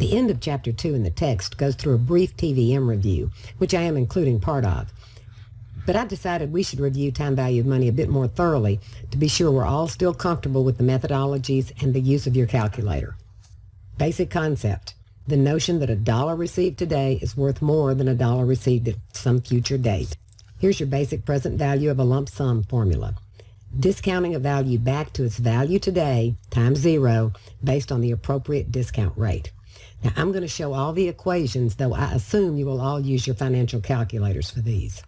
The end of Chapter 2 in the text goes through a brief TVM review, which I am including part of. But I decided we should review time value of money a bit more thoroughly to be sure we're all still comfortable with the methodologies and the use of your calculator. Basic concept: the notion that a dollar received today is worth more than a dollar received at some future date. Here's your basic present value of a lump sum formula. Discounting a value back to its value today times 0 based on the appropriate discount rate. Now, I'm going to show all the equations, though I assume you will all use your financial calculators for these.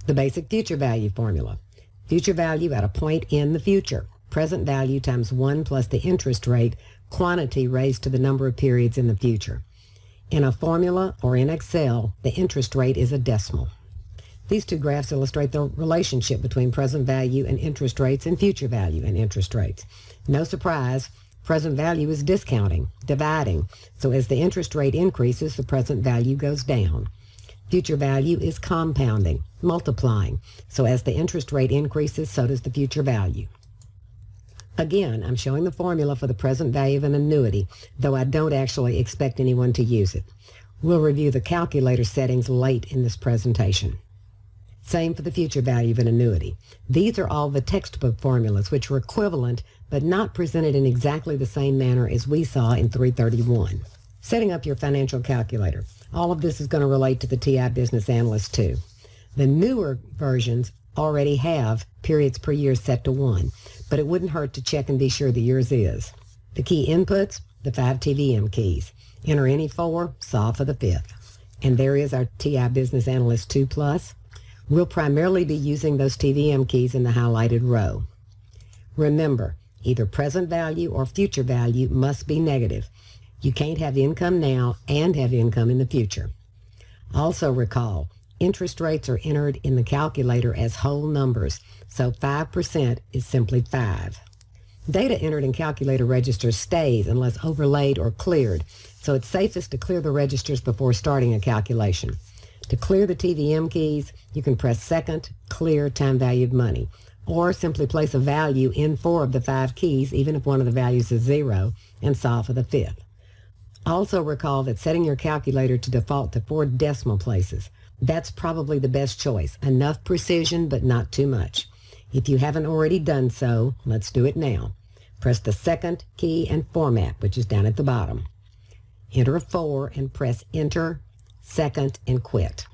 The basic future value formula. Future value at a point in the future. Present value times 1 plus the interest rate, quantity raised to the number of periods in the future. In a formula or in Excel, the interest rate is a decimal. These two graphs illustrate the relationship between present value and interest rates and future value and interest rates. No surprise, present value is discounting, dividing. So as the interest rate increases, the present value goes down. Future value is compounding, multiplying. So as the interest rate increases, so does the future value. Again, I'm showing the formula for the present value of an annuity, though I don't actually expect anyone to use it. We'll review the calculator settings late in this presentation. Same for the future value of an annuity. These are all the textbook formulas, which were equivalent but not presented in exactly the same manner as we saw in 331. Setting up your financial calculator. All of this is going to relate to the TI Business Analyst too. The newer versions already have periods per year set to 1, but it wouldn't hurt to check and be sure that yours is. The key inputs, the 5 TVM keys. Enter any 4, solve for the 5th. And there is our TI Business Analyst 2 Plus. We'll primarily be using those TVM keys in the highlighted row. Remember, either present value or future value must be negative. You can't have income now and have income in the future. Also recall, interest rates are entered in the calculator as whole numbers, so 5% is simply 5. Data entered in calculator registers stays unless overlaid or cleared, so it's safest to clear the registers before starting a calculation. To clear the TVM keys, you can press second, clear time value of money, or simply place a value in 4 of the 5 keys, even if one of the values is 0, and solve for the 5th. Also recall that setting your calculator to default to 4 decimal places. That's probably the best choice. Enough precision, but not too much. If you haven't already done so, let's do it now. Press the second key and format, which is down at the bottom. Enter a 4 and press enter, second, and quit.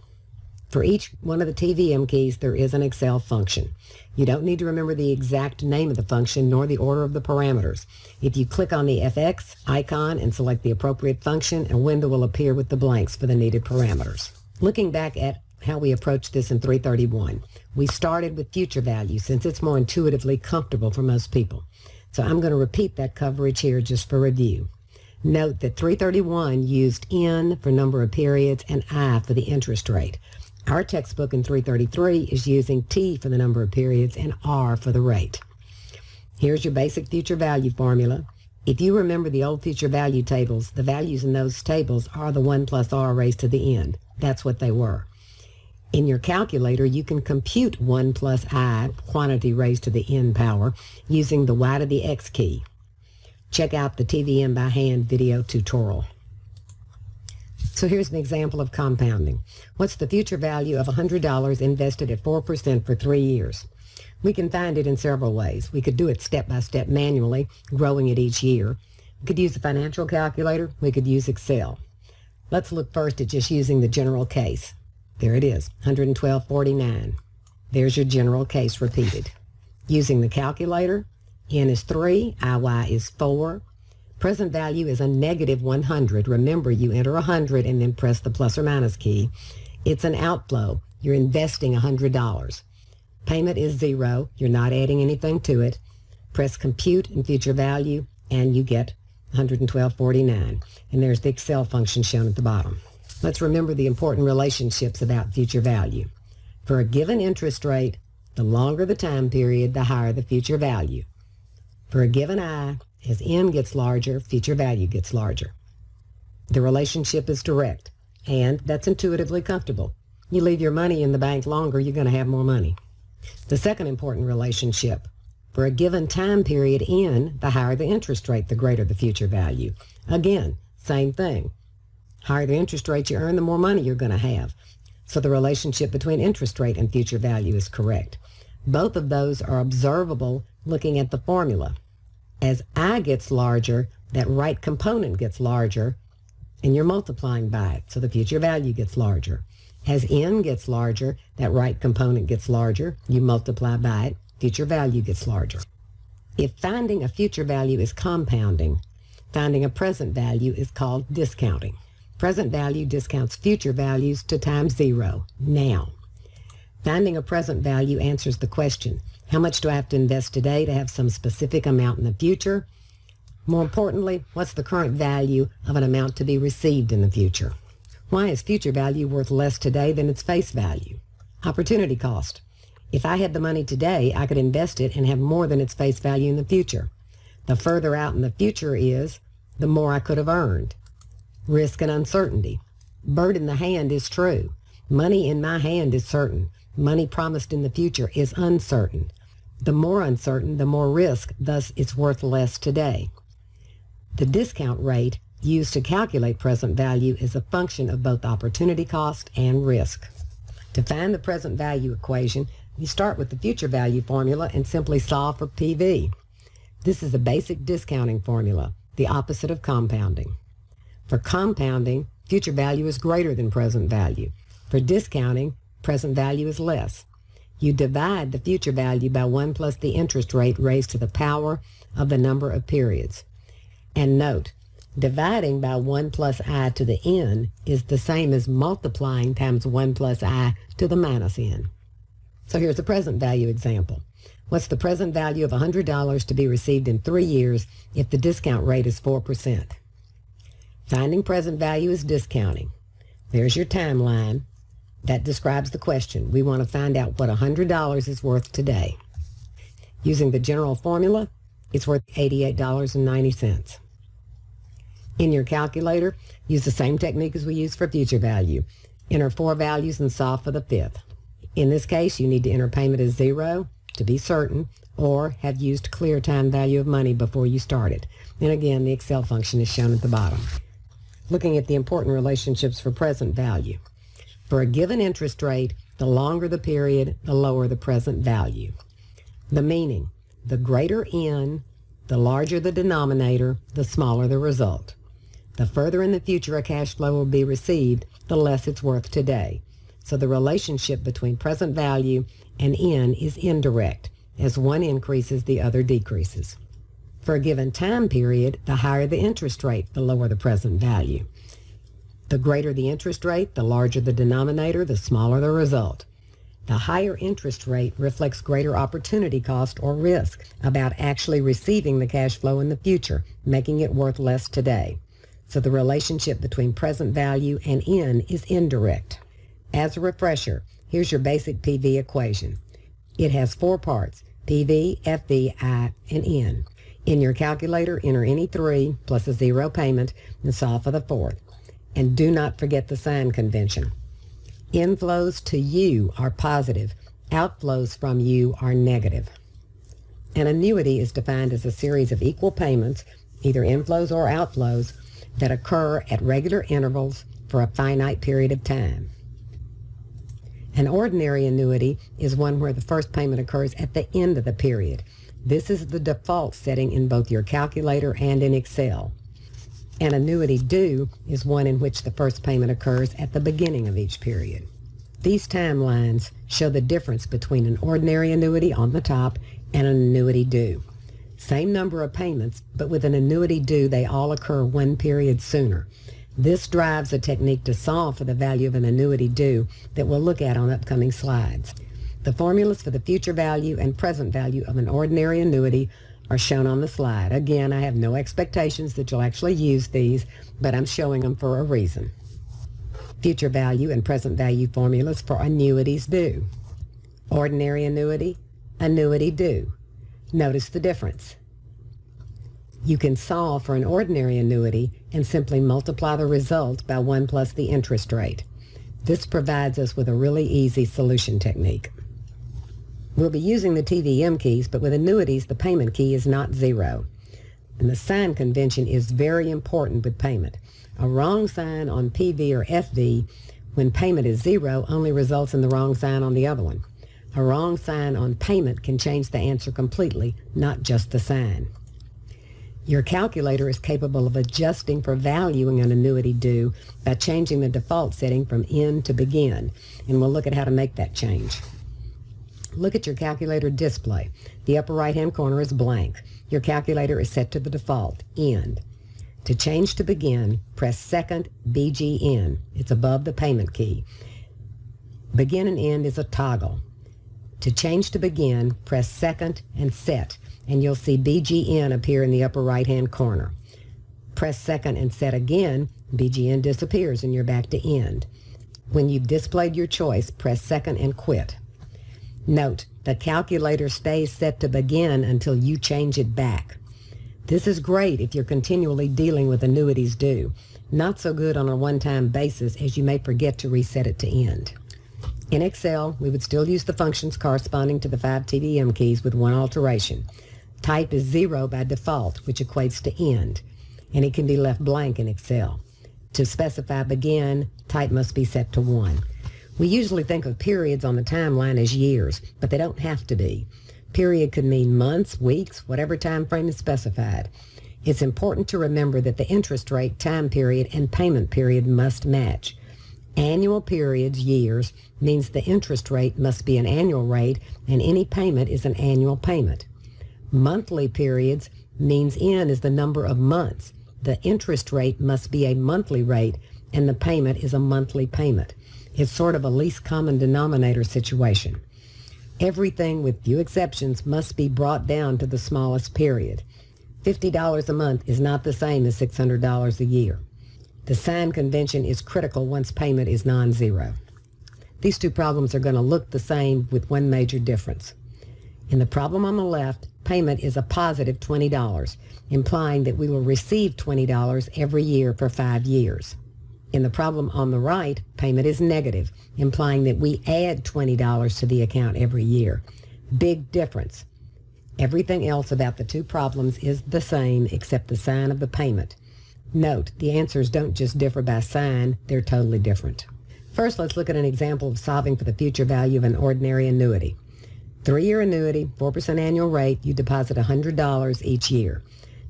For each one of the TVM keys, there is an Excel function. You don't need to remember the exact name of the function nor the order of the parameters. If you click on the FX icon and select the appropriate function, a window will appear with the blanks for the needed parameters. Looking back at how we approached this in 331, we started with future value since it's more intuitively comfortable for most people. So I'm going to repeat that coverage here just for review. Note that 331 used N for number of periods and I for the interest rate. Our textbook in 333 is using T for the number of periods and R for the rate. Here's your basic future value formula. If you remember the old future value tables, the values in those tables are the 1 plus R raised to the end. That's what they were. In your calculator, you can compute 1 plus I, quantity raised to the n power, using the Y to the X key. Check out the TVM by hand video tutorial. So here's an example of compounding. What's the future value of $100 invested at 4% for 3 years? We can find it in several ways. We could do it step by step manually, growing it each year. We could use a financial calculator. We could use Excel. Let's look first at just using the general case. There it is, $112.49. There's your general case repeated. Using the calculator, N is 3, IY is 4. Present value is a negative 100. Remember, you enter 100 and then press the plus or minus key. It's an outflow. You're investing $100. Payment is 0. You're not adding anything to it. Press compute and future value, and you get $112.49. And there's the Excel function shown at the bottom. Let's remember the important relationships about future value. For a given interest rate, the longer the time period, the higher the future value. For a given I, as N gets larger, future value gets larger. The relationship is direct, and that's intuitively comfortable. You leave your money in the bank longer, you're going to have more money. The second important relationship, for a given time period N, the higher the interest rate, the greater the future value. Again, Same thing. Higher the interest rate you earn, the more money you're going to have. So the relationship between interest rate and future value is correct. Both of those are observable looking at the formula. As I gets larger, that right component gets larger, and you're multiplying by it, so the future value gets larger. As n gets larger, that right component gets larger, you multiply by it, future value gets larger. If finding a future value is compounding, finding a present value is called discounting. Present value discounts future values to times 0, now. Finding a present value answers the question, how much do I have to invest today to have some specific amount in the future? More importantly, what's the current value of an amount to be received in the future? Why is future value worth less today than its face value? Opportunity cost. If I had the money today, I could invest it and have more than its face value in the future. The further out in the future is, the more I could have earned. Risk and uncertainty. Bird in the hand is true. Money in my hand is certain. Money promised in the future is uncertain. The more uncertain, the more risk, thus it's worth less today. The discount rate used to calculate present value is a function of both opportunity cost and risk. To find the present value equation, you start with the future value formula and simply solve for PV. This is a basic discounting formula, the opposite of compounding. For compounding, future value is greater than present value. For discounting, present value is less. You divide the future value by 1 plus the interest rate raised to the power of the number of periods. And note, dividing by 1 plus I to the n is the same as multiplying times 1 plus I to the minus n. So here's a present value example. What's the present value of $100 to be received in 3 years if the discount rate is 4%? Finding present value is discounting. There's your timeline. That describes the question. We want to find out what $100 is worth today. Using the general formula, it's worth $88.90. In your calculator, use the same technique as we use for future value. Enter 4 values and solve for the 5th. In this case, you need to enter payment as 0 to be certain, or have used clear time value of money before you started. And again, the Excel function is shown at the bottom. Looking at the important relationships for present value. For a given interest rate, the longer the period, the lower the present value. The meaning, the greater n, the larger the denominator, the smaller the result. The further in the future a cash flow will be received, the less it's worth today. So the relationship between present value and n is indirect. As one increases, the other decreases. For a given time period, the higher the interest rate, the lower the present value. The greater the interest rate, the larger the denominator, the smaller the result. The higher interest rate reflects greater opportunity cost or risk about actually receiving the cash flow in the future, making it worth less today. So the relationship between present value and n is indirect. As a refresher, here's your basic PV equation. It has 4 parts, PV, FV, I, and n. In your calculator, enter any 3 plus a 0 payment and solve for the 4th. And do not forget the sign convention. Inflows to you are positive. Outflows from you are negative. An annuity is defined as a series of equal payments, either inflows or outflows, that occur at regular intervals for a finite period of time. An ordinary annuity is one where the first payment occurs at the end of the period. This is the default setting in both your calculator and in Excel. An annuity due is one in which the first payment occurs at the beginning of each period. These timelines show the difference between an ordinary annuity on the top and an annuity due. Same number of payments, but with an annuity due, they all occur 1 period sooner. This drives a technique to solve for the value of an annuity due that we'll look at on upcoming slides. The formulas for the future value and present value of an ordinary annuity are shown on the slide. Again, I have no expectations that you'll actually use these, but I'm showing them for a reason. Future value and present value formulas for annuities due. Ordinary annuity, annuity due. Notice the difference. You can solve for an ordinary annuity and simply multiply the result by 1 plus the interest rate. This provides us with a really easy solution technique. We'll be using the TVM keys, but with annuities, the payment key is not 0. And the sign convention is very important with payment. A wrong sign on PV or FV when payment is 0 only results in the wrong sign on the other one. A wrong sign on payment can change the answer completely, not just the sign. Your calculator is capable of adjusting for valuing an annuity due by changing the default setting from end to begin, and we'll look at how to make that change. Look at your calculator display. The upper right-hand corner is blank. Your calculator is set to the default, end. To change to begin, press second BGN. It's above the payment key. Begin and end is a toggle. To change to begin, press second and set, and you'll see BGN appear in the upper right-hand corner. Press second and set again, BGN disappears and you're back to end. When you've displayed your choice, press second and quit. Note, the calculator stays set to begin until you change it back. This is great if you're continually dealing with annuities due. Not so good on a one-time basis, as you may forget to reset it to end. In Excel, we would still use the functions corresponding to the 5 TVM keys with one alteration. Type is 0 by default, which equates to end, and it can be left blank in Excel. To specify begin, type must be set to 1. We usually think of periods on the timeline as years, but they don't have to be. Period could mean months, weeks, whatever time frame is specified. It's important to remember that the interest rate, time period, and payment period must match. Annual periods, years, means the interest rate must be an annual rate and any payment is an annual payment. Monthly periods means N is the number of months. The interest rate must be a monthly rate and the payment is a monthly payment. It's sort of a least common denominator situation. Everything, with few exceptions, must be brought down to the smallest period. $50 a month is not the same as $600 a year. The sign convention is critical once payment is non-zero. These two problems are going to look the same with one major difference. In the problem on the left, payment is a positive $20, implying that we will receive $20 every year for 5 years. In the problem on the right, payment is negative, implying that we add $20 to the account every year. Big difference. Everything else about the two problems is the same except the sign of the payment. Note, the answers don't just differ by sign, they're totally different. First, let's look at an example of solving for the future value of an ordinary annuity. 3-year annuity, 4% annual rate, you deposit $100 each year.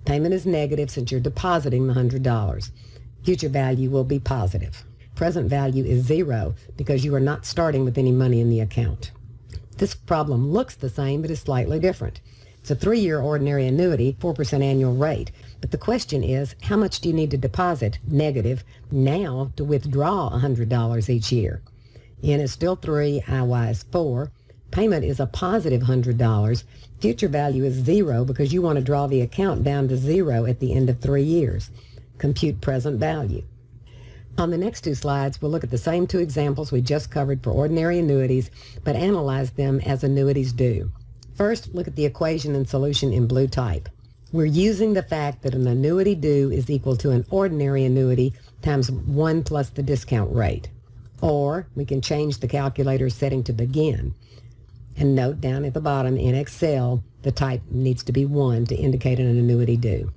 Payment is negative since you're depositing the $100. Future value will be positive. Present value is 0 because you are not starting with any money in the account. This problem looks the same but is slightly different. It's a 3-year ordinary annuity, 4% annual rate. But the question is, how much do you need to deposit, negative, now to withdraw $100 each year? N is still 3, IY is 4. Payment is a positive $100. Future value is 0 because you want to draw the account down to 0 at the end of 3 years. Compute present value. On the next 2 slides, we'll look at the same 2 examples we just covered for ordinary annuities, but analyze them as annuities do. First, look at the equation and solution in blue type. We're using the fact that an annuity due is equal to an ordinary annuity times 1 plus the discount rate. Or we can change the calculator setting to begin. And note down at the bottom in Excel, the type needs to be 1 to indicate an annuity due.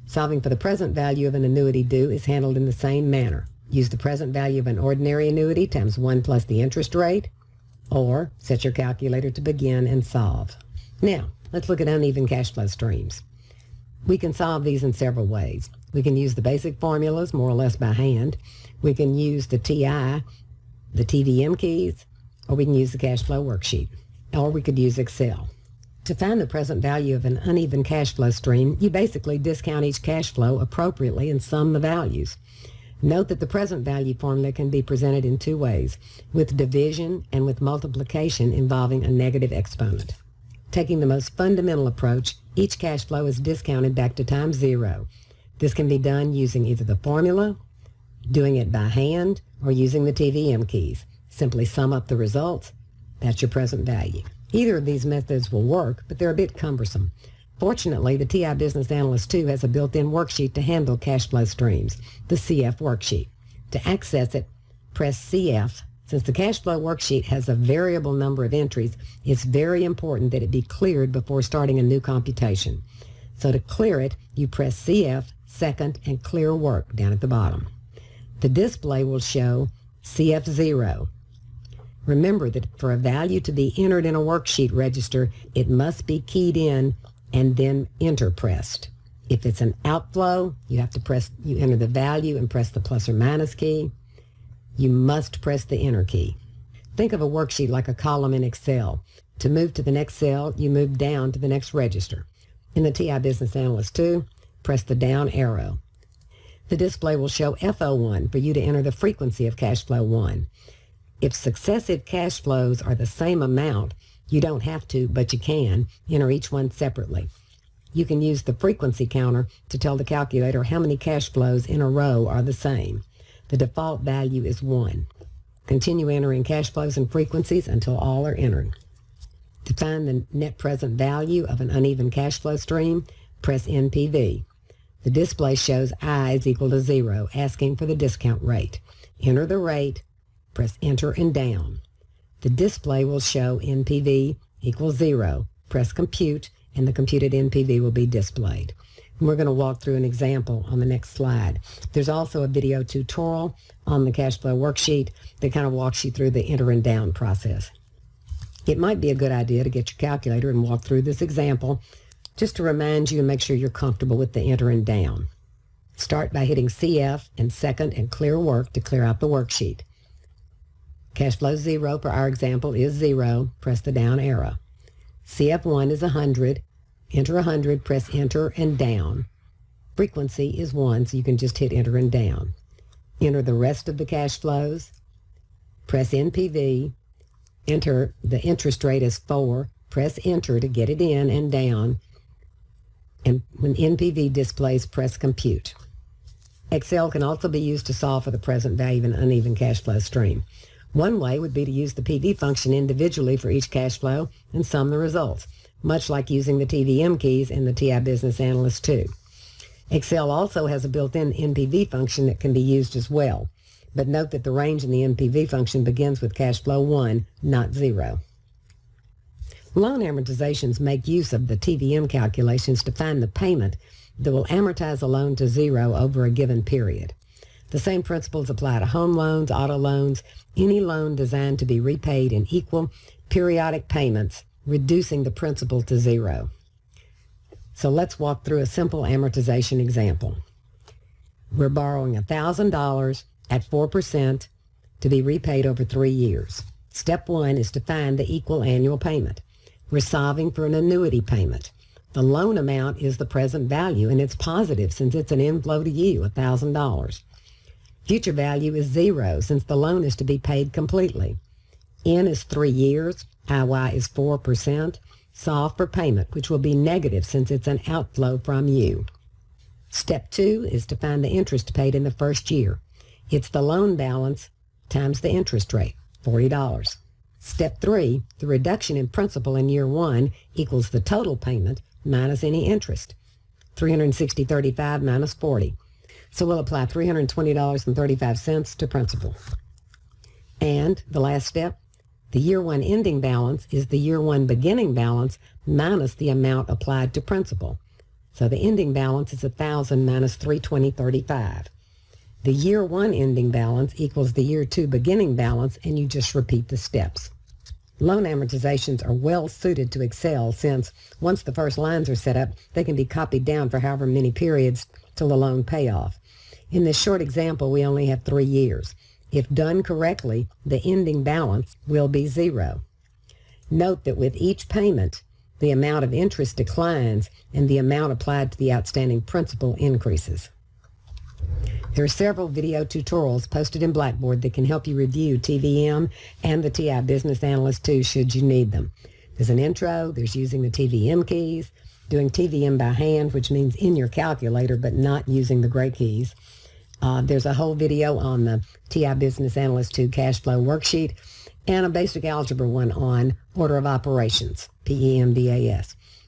Solving for the present value of an annuity due is handled in the same manner. Use the present value of an ordinary annuity times 1 plus the interest rate, or set your calculator to begin and solve. Now, let's look at uneven cash flow streams. We can solve these in several ways. We can use the basic formulas more or less by hand. We can use the TI, the TVM keys, or we can use the cash flow worksheet, or we could use Excel. To find the present value of an uneven cash flow stream, you basically discount each cash flow appropriately and sum the values. Note that the present value formula can be presented in 2 ways, with division and with multiplication involving a negative exponent. Taking the most fundamental approach, each cash flow is discounted back to time 0. This can be done using either the formula, doing it by hand, or using the TVM keys. Simply sum up the results. That's your present value. Either of these methods will work, but they're a bit cumbersome. Fortunately, the TI Business Analyst 2 has a built-in worksheet to handle cash flow streams, the CF worksheet. To access it, press CF. Since the cash flow worksheet has a variable number of entries, it's very important that it be cleared before starting a new computation. So to clear it, you press CF, second, and clear work down at the bottom. The display will show CF0. Remember that for a value to be entered in a worksheet register, it must be keyed in and then enter pressed. If it's an outflow, you enter the value and press the plus or minus key. You must press the enter key. Think of a worksheet like a column in Excel. To move to the next cell, you move down to the next register. In the TI Business Analyst 2, press the down arrow. The display will show FO1 for you to enter the frequency of cash flow 1. If successive cash flows are the same amount, you don't have to, but you can, enter each one separately. You can use the frequency counter to tell the calculator how many cash flows in a row are the same. The default value is 1. Continue entering cash flows and frequencies until all are entered. To find the net present value of an uneven cash flow stream, press NPV. The display shows I is equal to 0, asking for the discount rate. Enter the rate, press enter and down. The display will show NPV equals 0. Press compute, and the computed NPV will be displayed. And we're going to walk through an example on the next slide. There's also a video tutorial on the cash flow worksheet that kind of walks you through the enter and down process. It might be a good idea to get your calculator and walk through this example just to remind you and make sure you're comfortable with the enter and down. Start by hitting CF and second and clear work to clear out the worksheet. Cash flow 0 for our example is 0. Press the down arrow. CF1 is 100. Enter 100, press enter and down. Frequency is 1, so you can just hit enter and down. Enter the rest of the cash flows. Press NPV. Enter the interest rate as 4. Press enter to get it in and down. And when NPV displays, press compute. Excel can also be used to solve for the present value of an uneven cash flow stream. One way would be to use the PV function individually for each cash flow and sum the results, much like using the TVM keys in the TI Business Analyst 2. Excel also has a built-in NPV function that can be used as well, but note that the range in the NPV function begins with cash flow 1, not 0. Loan amortizations make use of the TVM calculations to find the payment that will amortize a loan to 0 over a given period. The same principles apply to home loans, auto loans, any loan designed to be repaid in equal periodic payments, reducing the principal to 0. So let's walk through a simple amortization example. We're borrowing $1,000 at 4% to be repaid over 3 years. Step 1 is to find the equal annual payment. We're solving for an annuity payment. The loan amount is the present value, and it's positive since it's an inflow to you, $1,000. Future value is 0 since the loan is to be paid completely. N is 3 years. IY is 4%. Solve for payment, which will be negative since it's an outflow from you. Step 2 is to find the interest paid in the first year. It's the loan balance times the interest rate, $40. Step 3, the reduction in principal in year 1 equals the total payment minus any interest, $360.35 minus 40. So we'll apply $320.35 to principal. And the last step, the year 1 ending balance is the year 1 beginning balance minus the amount applied to principal. So the ending balance is $1,000 minus $320.35. The year 1 ending balance equals the year 2 beginning balance, and you just repeat the steps. Loan amortizations are well suited to Excel since once the first lines are set up, they can be copied down for however many periods till the loan payoff. In this short example, we only have 3 years. If done correctly, the ending balance will be 0. Note that with each payment, the amount of interest declines and the amount applied to the outstanding principal increases. There are several video tutorials posted in Blackboard that can help you review TVM and the TI Business Analyst 2 should you need them. There's an intro, there's using the TVM keys, doing TVM by hand, which means in your calculator but not using the gray keys. There's a whole video on the TI Business Analyst 2 cash flow worksheet and a basic algebra one on order of operations, PEMDAS.